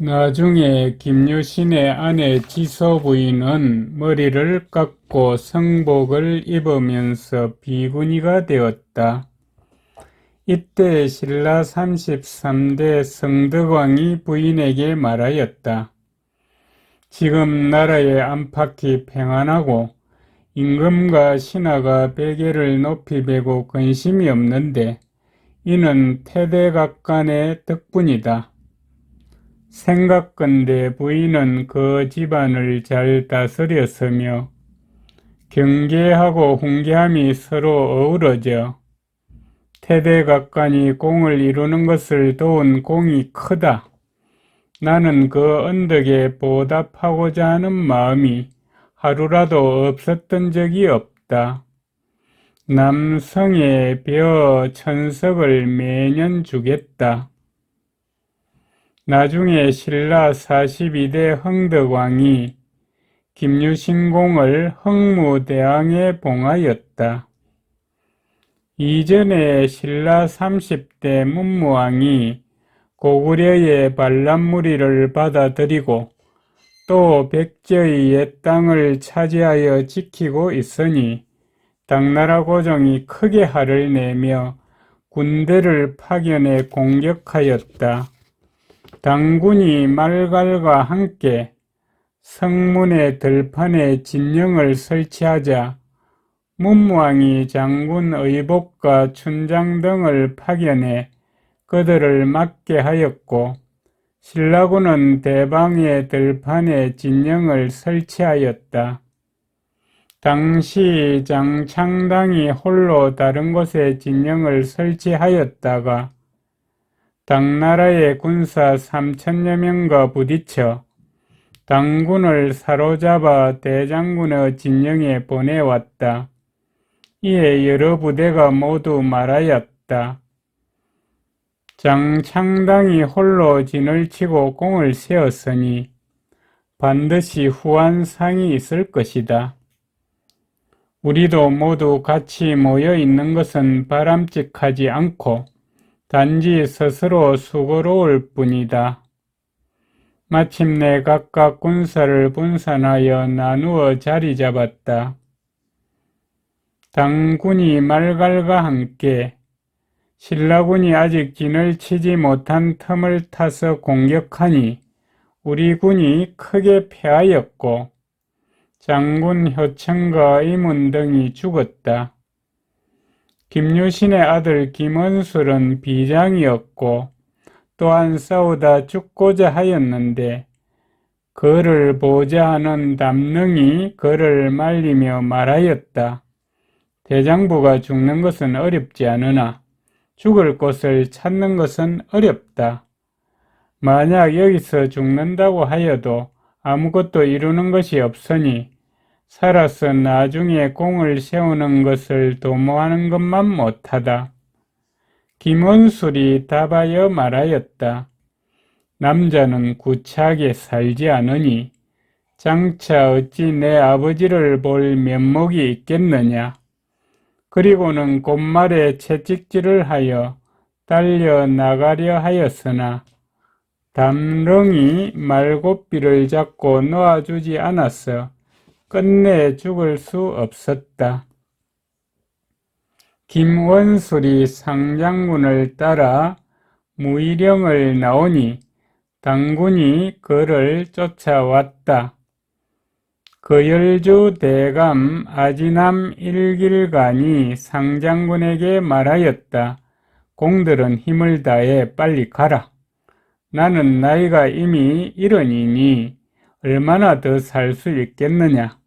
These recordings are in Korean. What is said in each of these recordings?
나중에 김유신의 아내 지소 부인은 머리를 깎고 성복을 입으면서 비구니가 되었다. 이때 신라 33대 성덕왕이 부인에게 말하였다. 지금 나라의 안팎이 평안하고 임금과 신하가 베개를 높이 베고 근심이 없는데 이는 태대각간의 덕분이다. 생각건대 부인은 그 집안을 잘 다스렸으며 경계하고 훈계함이 서로 어우러져 태대각간이 공을 이루는 것을 도운 공이 크다. 나는 그 언덕에 보답하고자 하는 마음이 하루라도 없었던 적이 없다. 남성의 벼 천석을 매년 주겠다. 나중에 신라 42대 흥덕왕이 김유신공을 흥무대왕에 봉하였다. 이전에 신라 30대 문무왕이 고구려의 반란무리를 받아들이고 또 백제의 옛 땅을 차지하여 지키고 있으니 당나라 고종이 크게 화를 내며 군대를 파견해 공격하였다. 당군이 말갈과 함께 성문의 들판에 진영을 설치하자 문무왕이 장군 의복과 춘장 등을 파견해 그들을 막게 하였고 신라군은 대방의 들판에 진영을 설치하였다. 당시 장창당이 홀로 다른 곳에 진영을 설치하였다가 당나라의 군사 3천여 명과 부딪혀 당군을 사로잡아 대장군의 진영에 보내왔다. 이에 여러 부대가 모두 말하였다. 장창당이 홀로 진을 치고 공을 세웠으니 반드시 후한상이 있을 것이다. 우리도 모두 같이 모여 있는 것은 바람직하지 않고 단지 스스로 수고로울 뿐이다. 마침내 각각 군사를 분산하여 나누어 자리 잡았다. 당군이 말갈과 함께 신라군이 아직 진을 치지 못한 틈을 타서 공격하니 우리 군이 크게 패하였고 장군 효청과 이문 등이 죽었다. 김유신의 아들 김원술은 비장이었고 또한 싸우다 죽고자 하였는데 그를 보자 하는 담릉이 그를 말리며 말하였다. 대장부가 죽는 것은 어렵지 않으나 죽을 곳을 찾는 것은 어렵다. 만약 여기서 죽는다고 하여도 아무것도 이루는 것이 없으니 살아서 나중에 공을 세우는 것을 도모하는 것만 못하다. 김원술이 답하여 말하였다. 남자는 구차하게 살지 않으니 장차 어찌 내 아버지를 볼 면목이 있겠느냐. 그리고는 곧말에 채찍질을 하여 달려 나가려 하였으나 담릉이 말고삐를 잡고 놓아주지 않았어 끝내 죽을 수 없었다. 김원술이 상장군을 따라 무의령을 나오니 당군이 그를 쫓아왔다. 거열주 대감 아지남 일길간이 상장군에게 말하였다. 공들은 힘을 다해 빨리 가라. 나는 나이가 이미 일흔이니 얼마나 더 살 수 있겠느냐.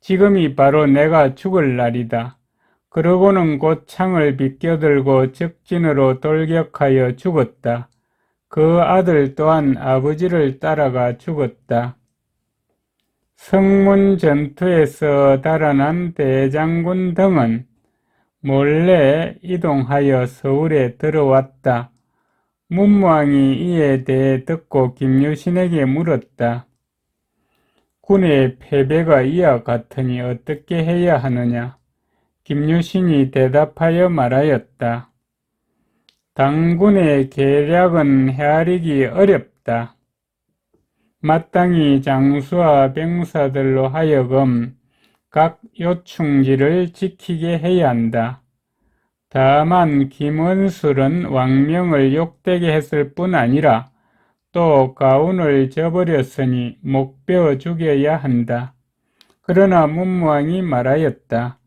지금이 바로 내가 죽을 날이다. 그러고는 곧 창을 비껴들고 적진으로 돌격하여 죽었다. 그 아들 또한 아버지를 따라가 죽었다. 성문 전투에서 달아난 대장군 등은 몰래 이동하여 서울에 들어왔다. 문무왕이 이에 대해 듣고 김유신에게 물었다. 군의 패배가 이와 같으니 어떻게 해야 하느냐? 김유신이 대답하여 말하였다. 당군의 계략은 헤아리기 어렵다. 마땅히 장수와 병사들로 하여금 각 요충지를 지키게 해야 한다. 다만 김원술은 왕명을 욕되게 했을 뿐 아니라 또 가운을 저버렸으니 목베어 죽여야 한다. 그러나 문무왕이 말하였다.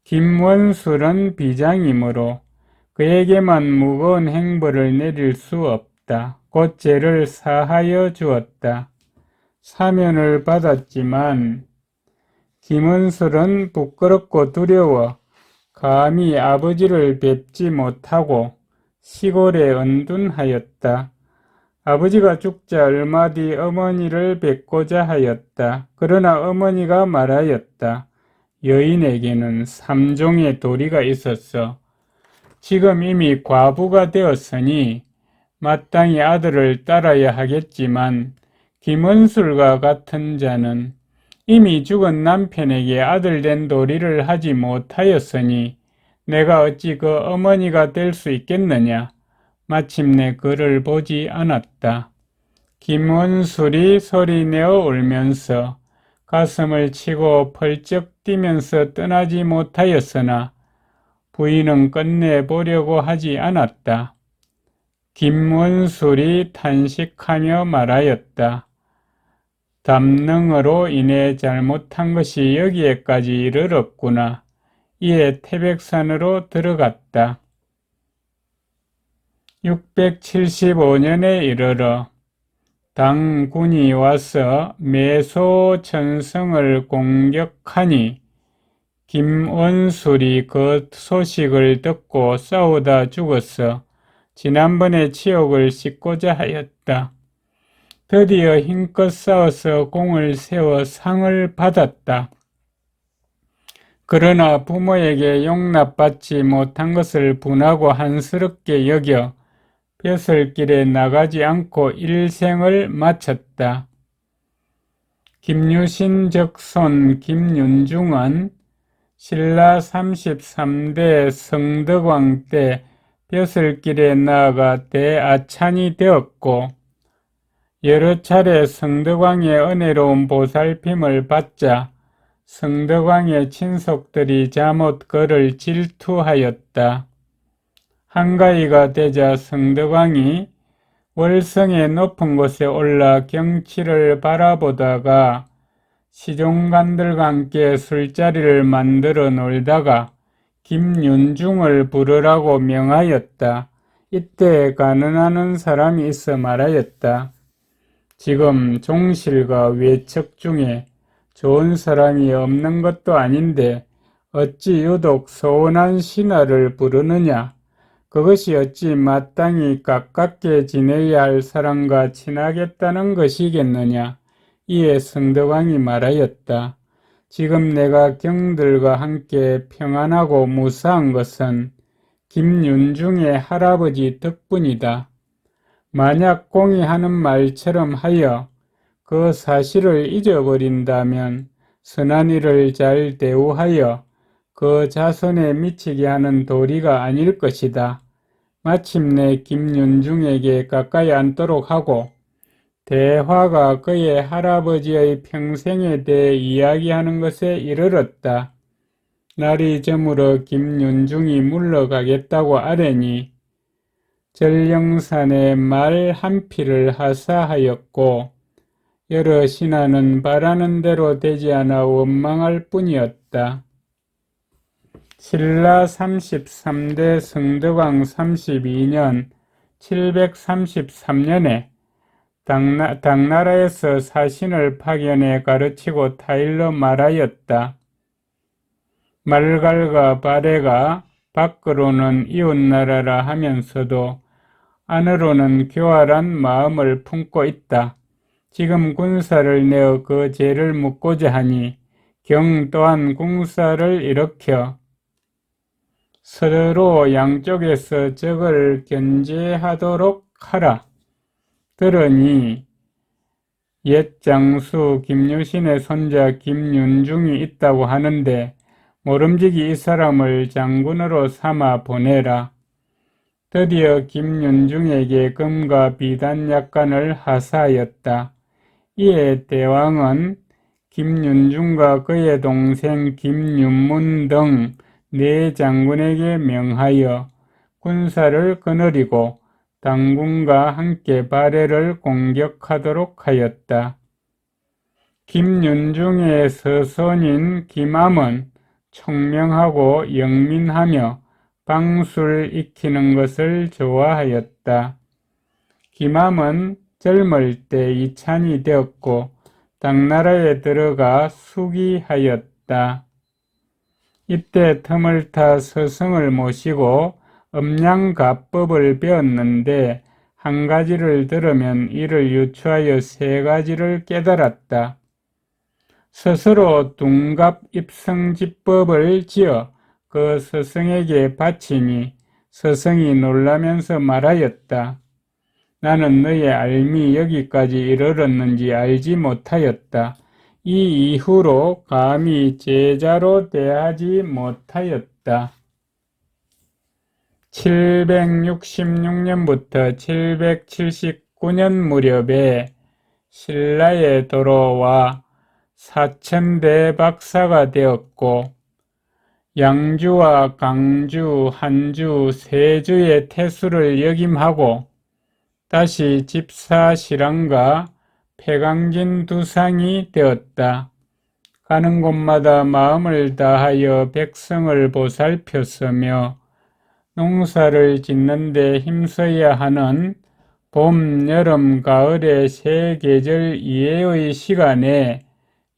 김원술은 비장이므로 그에게만 무거운 행벌을 내릴 수 없다. 곧 죄를 사하여 주었다. 사면을 받았지만 김원술은 부끄럽고 두려워 감히 아버지를 뵙지 못하고 시골에 은둔하였다. 아버지가 죽자 얼마 뒤 어머니를 뵙고자 하였다. 그러나 어머니가 말하였다. 여인에게는 3종의 도리가 있었어. 지금 이미 과부가 되었으니 마땅히 아들을 따라야 하겠지만 김은술과 같은 자는 이미 죽은 남편에게 아들 된 도리를 하지 못하였으니 내가 어찌 그 어머니가 될 수 있겠느냐. 마침내 그를 보지 않았다. 김원술이 소리내어 울면서 가슴을 치고 펄쩍 뛰면서 떠나지 못하였으나 부인은 끝내보려고 하지 않았다. 김원술이 탄식하며 말하였다. 담능으로 인해 잘못한 것이 여기에까지 이르렀구나. 이에 태백산으로 들어갔다. 675년에 이르러 당군이 와서 매소천성을 공격하니 김원술이 그 소식을 듣고 싸우다 죽어서 지난번에 치욕을 씻고자 하였다. 드디어 힘껏 싸워서 공을 세워 상을 받았다. 그러나 부모에게 용납받지 못한 것을 분하고 한스럽게 여겨 벼슬길에 나가지 않고 일생을 마쳤다. 김유신 적손 김윤중은 신라 33대 성덕왕 때 벼슬길에 나아가 대아찬이 되었고 여러 차례 성덕왕의 은혜로운 보살핌을 받자 성덕왕의 친속들이 잠옷 그를 질투하였다. 한가위가 되자 성덕왕이 월성의 높은 곳에 올라 경치를 바라보다가 시종간들과 함께 술자리를 만들어 놀다가 김윤중을 부르라고 명하였다. 이때 가늠하는 사람이 있어 말하였다. 지금 종실과 외척 중에 좋은 사람이 없는 것도 아닌데 어찌 유독 소원한 신하를 부르느냐. 그것이 어찌 마땅히 가깝게 지내야 할 사람과 친하겠다는 것이겠느냐. 이에 성덕왕이 말하였다. 지금 내가 경들과 함께 평안하고 무사한 것은 김윤중의 할아버지 덕분이다. 만약 공이 하는 말처럼 하여 그 사실을 잊어버린다면 선한 이를 잘 대우하여 그 자손에 미치게 하는 도리가 아닐 것이다. 마침내 김윤중에게 가까이 앉도록 하고 대화가 그의 할아버지의 평생에 대해 이야기하는 것에 이르렀다. 날이 저물어 김윤중이 물러가겠다고 아뢰니 전령산에 말 한 피를 하사하였고 여러 신하는 바라는 대로 되지 않아 원망할 뿐이었다. 신라 33대 성덕왕 32년 733년에 당나라에서 사신을 파견해 가르치고 타일러 말하였다. 말갈과 발해가 밖으로는 이웃나라라 하면서도 안으로는 교활한 마음을 품고 있다. 지금 군사를 내어 그 죄를 묻고자 하니 경 또한 군사를 일으켜 서로 양쪽에서 적을 견제하도록 하라. 들으니 옛 장수 김유신의 손자 김윤중이 있다고 하는데 모름지기 이 사람을 장군으로 삼아 보내라. 드디어 김윤중에게 금과 비단 약관을 하사하였다. 이에 대왕은 김윤중과 그의 동생 김윤문 등 네 장군에게 명하여 군사를 거느리고 당군과 함께 발해를 공격하도록 하였다. 김윤중의 서손인 김암은 총명하고 영민하며 방술 익히는 것을 좋아하였다. 김암은 젊을 때 이찬이 되었고 당나라에 들어가 수기하였다. 이때 틈을 타 스승을 모시고 음양가법을 배웠는데 한 가지를 들으면 이를 유추하여 세 가지를 깨달았다. 스스로 둔갑입성지법을 지어 그 스승에게 바치니 스승이 놀라면서 말하였다. 나는 너의 알미 여기까지 이르렀는지 알지 못하였다. 이 이후로 감히 제자로 대하지 못하였다. 766년부터 779년 무렵에 신라에 들어와 사천대 박사가 되었고 양주와 강주, 한주, 세주의 태수를 역임하고 다시 집사 실랑과 폐강진 두상이 되었다. 가는 곳마다 마음을 다하여 백성을 보살폈으며 농사를 짓는 데 힘써야 하는 봄, 여름, 가을의 세 계절 이해의 시간에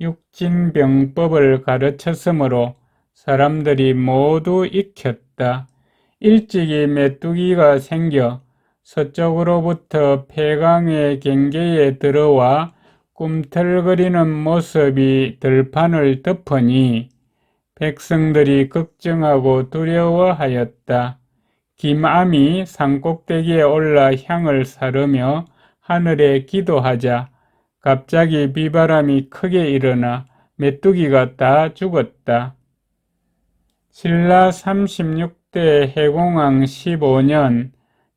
육진병법을 가르쳤으므로 사람들이 모두 익혔다. 일찍이 메뚜기가 생겨 서쪽으로부터 폐강의 경계에 들어와 꿈틀거리는 모습이 들판을 덮으니 백성들이 걱정하고 두려워하였다. 김암이 산꼭대기에 올라 향을 사르며 하늘에 기도하자 갑자기 비바람이 크게 일어나 메뚜기가 다 죽었다. 신라 36대 해공왕 15년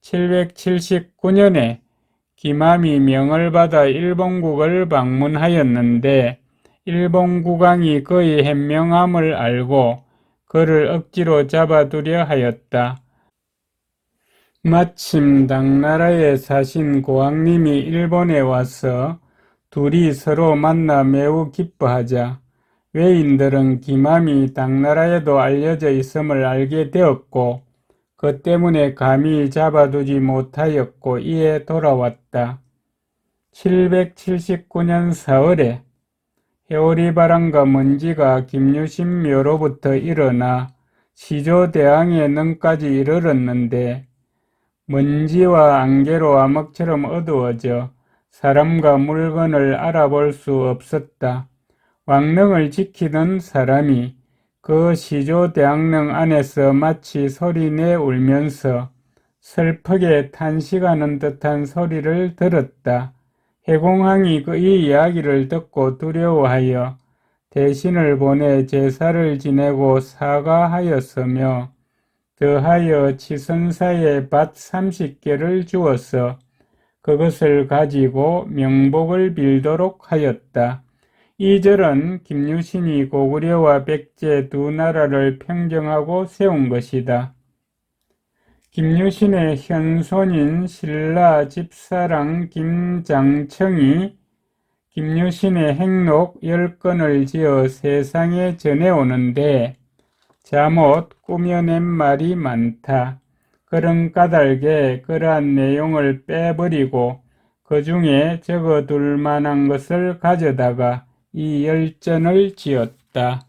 779년에 김암이 명을 받아 일본국을 방문하였는데 일본 국왕이 그의 현명함을 알고 그를 억지로 잡아두려 하였다. 마침 당나라에 사신 고왕님이 일본에 와서 둘이 서로 만나 매우 기뻐하자 외인들은 김암이 당나라에도 알려져 있음을 알게 되었고 그 때문에 감히 잡아두지 못하였고 이에 돌아왔다. 779년 4월에 해오리바람과 먼지가 김유신 묘로부터 일어나 시조대왕의 능까지 이르렀는데 먼지와 안개로 암흑처럼 어두워져 사람과 물건을 알아볼 수 없었다. 왕릉을 지키던 사람이 그 시조대왕릉 안에서 마치 소리내 울면서 슬프게 탄식하는 듯한 소리를 들었다. 해공왕이 이 이야기를 듣고 두려워하여 대신을 보내 제사를 지내고 사과하였으며 더하여 치선사에 밭 30개를 주어서 그것을 가지고 명복을 빌도록 하였다. 이 절은 김유신이 고구려와 백제 두 나라를 평정하고 세운 것이다. 김유신의 현손인 신라 집사랑 김장청이 김유신의 행록 10건을 지어 세상에 전해오는데 잠옷 꾸며낸 말이 많다. 그런 까닭에 그러한 내용을 빼버리고 그 중에 적어둘 만한 것을 가져다가 이 열전을 지었다.